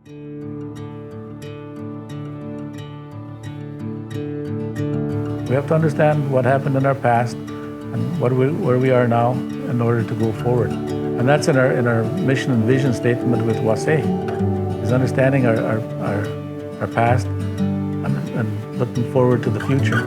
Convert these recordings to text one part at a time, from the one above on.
We have to understand what happened in our past and where we are now in order to go forward. And that's in our mission and vision statement with WASE, is understanding our past and looking forward to the future.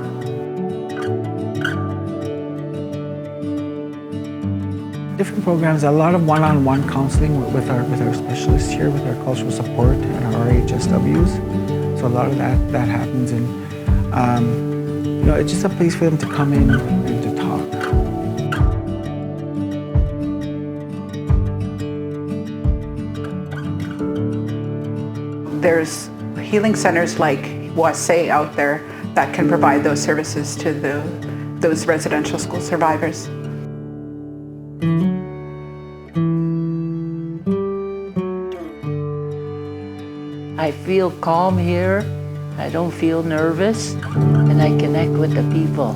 Different programs, a lot of one-on-one counseling with our specialists here, with our cultural support and our RHSWs. So a lot of that happens, and it's just a place for them to come in and to talk. There's healing centers like WASE out there that can provide those services to those residential school survivors. I feel calm here, I don't feel nervous, and I connect with the people.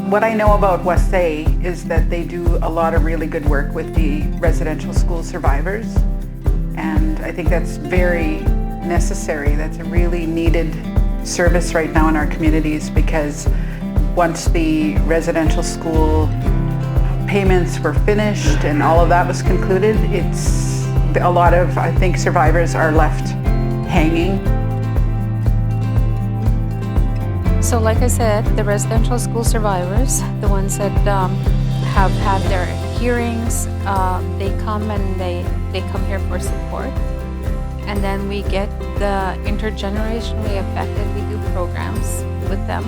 What I know about WASE is that they do a lot of really good work with the residential school survivors, and I think that's very necessary. That's a really needed service right now in our communities, because once the residential school payments were finished and all of that was concluded, it's a lot of, I think, survivors are left hanging. So like I said, the residential school survivors, the ones that have had their hearings, they come and they come here for support. And then we get the intergenerationally affected, we do programs with them.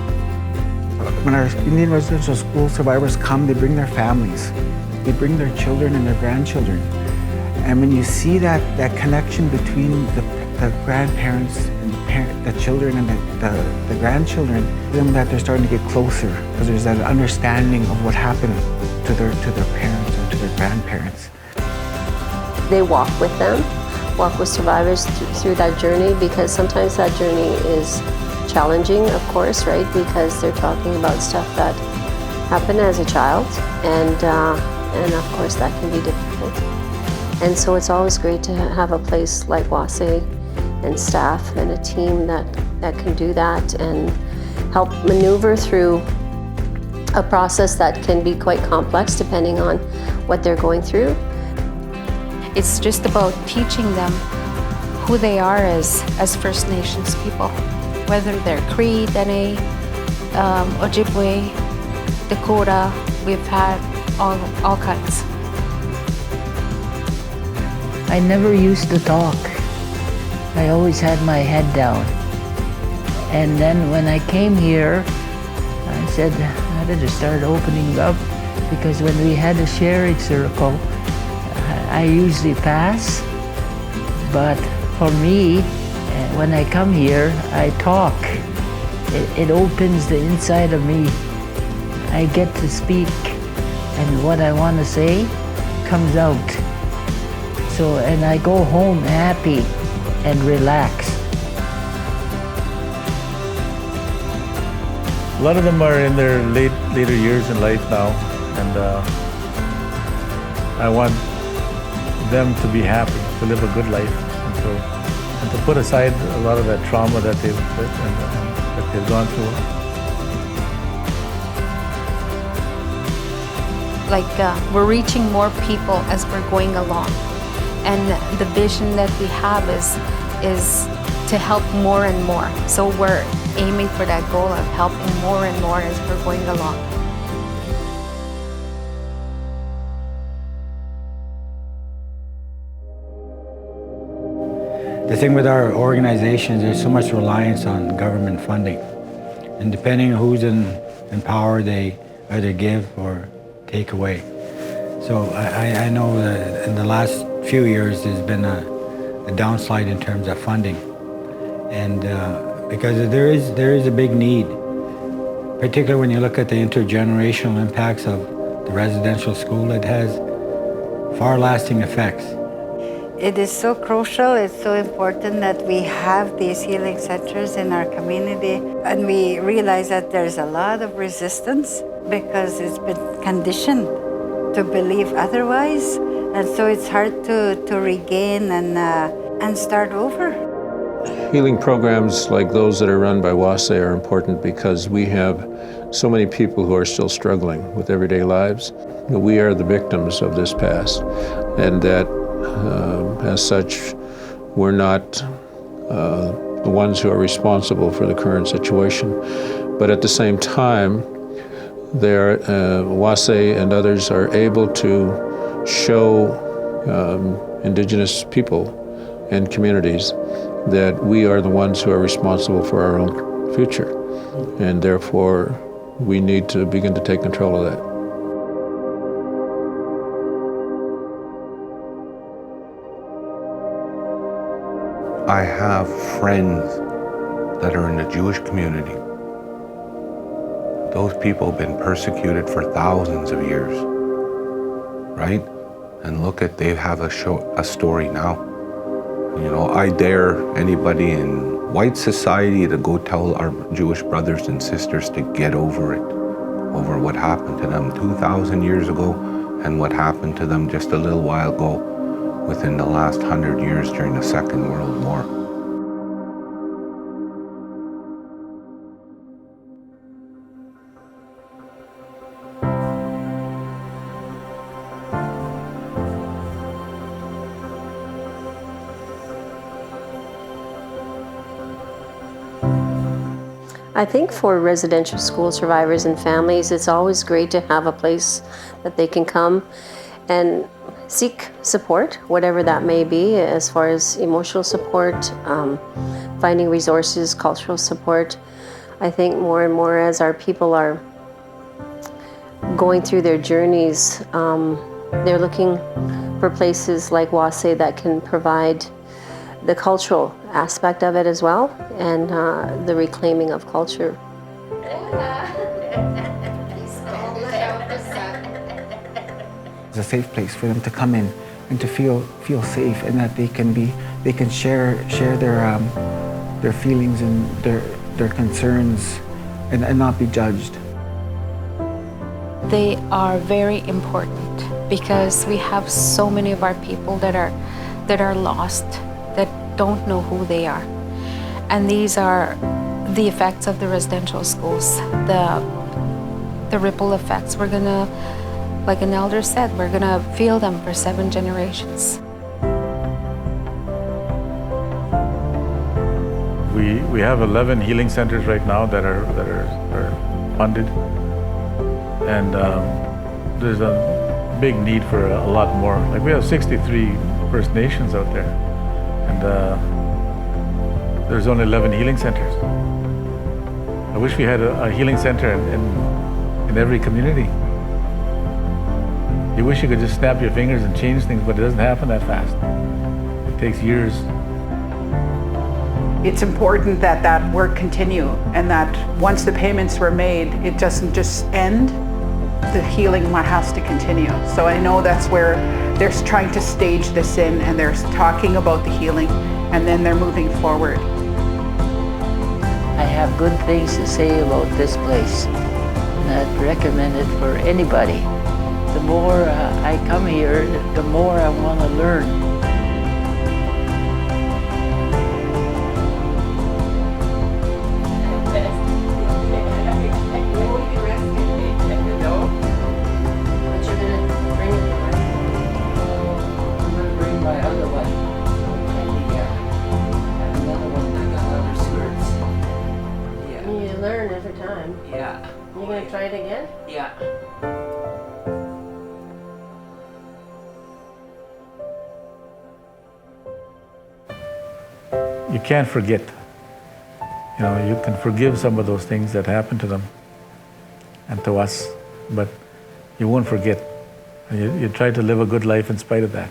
When our Indian residential school survivors come, they bring their families. They bring their children and their grandchildren. And when you see that connection between the grandparents and the children and the grandchildren, them that they're starting to get closer, because there's that understanding of what happened to their parents or to their grandparents. They walk with them, walk with survivors through that journey, because sometimes that journey is challenging, of course, right? Because they're talking about stuff that happened as a child, and of course that can be difficult. And so it's always great to have a place like WASE and staff and a team that can do that and help maneuver through a process that can be quite complex depending on what they're going through. It's just about teaching them who they are as First Nations people, whether they're Cree, Dene, Ojibwe, Dakota. We've had all kinds. I never used to talk. I always had my head down. And then when I came here, I said, I had to start opening up, because when we had a sharing circle, I usually pass. But for me, when I come here, I talk. It opens the inside of me. I get to speak, and what I want to say comes out. So, and I go home happy and relaxed. A lot of them are in their later years in life now, and I want them to be happy, to live a good life, and to put aside a lot of that trauma that they've gone through. Like we're reaching more people as we're going along, and the vision that we have is to help more and more. So we're aiming for that goal of helping more and more as we're going along. The thing with our organizations, there's so much reliance on government funding. And depending on who's in power, they either give or take away. So I know that in the last few years, there's been a downslide in terms of funding. And because there is a big need, particularly when you look at the intergenerational impacts of the residential school, it has far-lasting effects. It is so crucial, it's so important that we have these healing centers in our community, and we realize that there's a lot of resistance because it's been conditioned to believe otherwise, and so it's hard to regain and start over. Healing programs like those that are run by WASE are important because we have so many people who are still struggling with everyday lives. We are the victims of this past, and that as such, we're not the ones who are responsible for the current situation. But at the same time, WASE and others are able to show Indigenous people and communities that we are the ones who are responsible for our own future, and therefore we need to begin to take control of that. I have friends that are in the Jewish community. Those people have been persecuted for thousands of years, right? And look at, they have a story now. You know, I dare anybody in white society to go tell our Jewish brothers and sisters to get over it, over what happened to them 2,000 years ago and what happened to them just a little while ago within the last 100 years during the Second World War. I think for residential school survivors and families, it's always great to have a place that they can come and seek support, whatever that may be, as far as emotional support, finding resources, cultural support. I think more and more as our people are going through their journeys, they're looking for places like WASE that can provide the cultural aspect of it as well, and the reclaiming of culture. It's a safe place for them to come in and to feel safe, and that they can share their feelings and their concerns and not be judged. They are very important because we have so many of our people that are lost, that don't know who they are. And these are the effects of the residential schools, the ripple effects. We're gonna, like an elder said, we're gonna feel them for 7 generations. We have 11 healing centers right now that are funded, and there's a big need for a lot more. Like, we have 63 First Nations out there, and there's only 11 healing centers. I wish we had a healing center in every community. You wish you could just snap your fingers and change things, but it doesn't happen that fast. It takes years. It's important that that work continue, and that once the payments were made, it doesn't just end. The healing has to continue. So I know that's where they're trying to stage this in, and they're talking about the healing, and then they're moving forward. I have good things to say about this place, and I'd recommend it for anybody. The more I come here, the more I want to learn. Yeah. You gonna try it again? Yeah. You can't forget. You know, you can forgive some of those things that happened to them and to us, but you won't forget. You try to live a good life in spite of that.